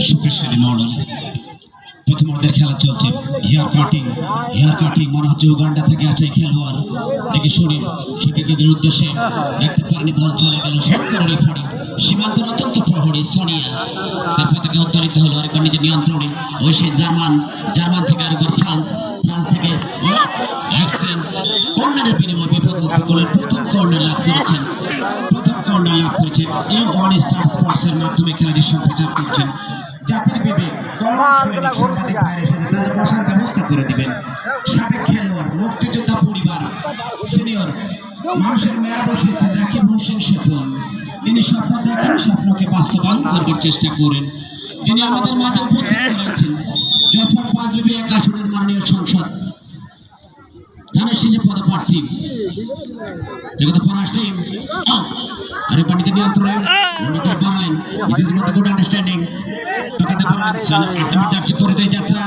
শক্তিশালী মডেল প্রথম অর্ধের খেলা চলছে। হেয়ার কাটিং মনে হচ্ছে উগান্ডা থেকে আছে খেলোয়াড়। দেখি শরীর সতীর্থদের উদ্দেশ্যে একটা পানি বল চলে গেল। সীমান্তের অত্যন্ত প্রহরী সোনিয়া তার পতাকা উত্তোলিত হলো আরেকবার নিজের নিয়ন্ত্রণে। ওই সেই জার্মান থেকে আরেকবার ফ্রান্স থেকে কর্নারের বিনিময়ে বিপদমুক্ত করলেন। প্রথম কর্নার লাভ করেছেন এই ওয়ান স্টার স্পোর্টসের মাধ্যমে খেলাটি সম্প্রচার করছেন। জাতির বিবেক সাংবাদিক ভাইয়ের সাথে তাদের বসার ব্যবস্থা করে দিবেন। সাবেক খেলোয়াড়, মুক্তিযোদ্ধা পরিবার, সিনিয়র মানুষের মেয়া বসেছেন রাকিব হোসেন স্বপন। তিনি স্বপ্ন দেখেন, স্বপ্নকে বাস্তবায়ন করবার চেষ্টা করেন। যিনি আমাদের মাঝে উপস্থিত হয়েছেন যখন 5 আসনের মাননীয় সংসদ ধানের শীষে পদপ্রার্থী জগত ফরাসি আরে পানিতে নিয়ন্ত্রণে বাড়ালেন। ইতিমধ্যে গুড আন্ডারস্ট্যান্ডিং যাত্রা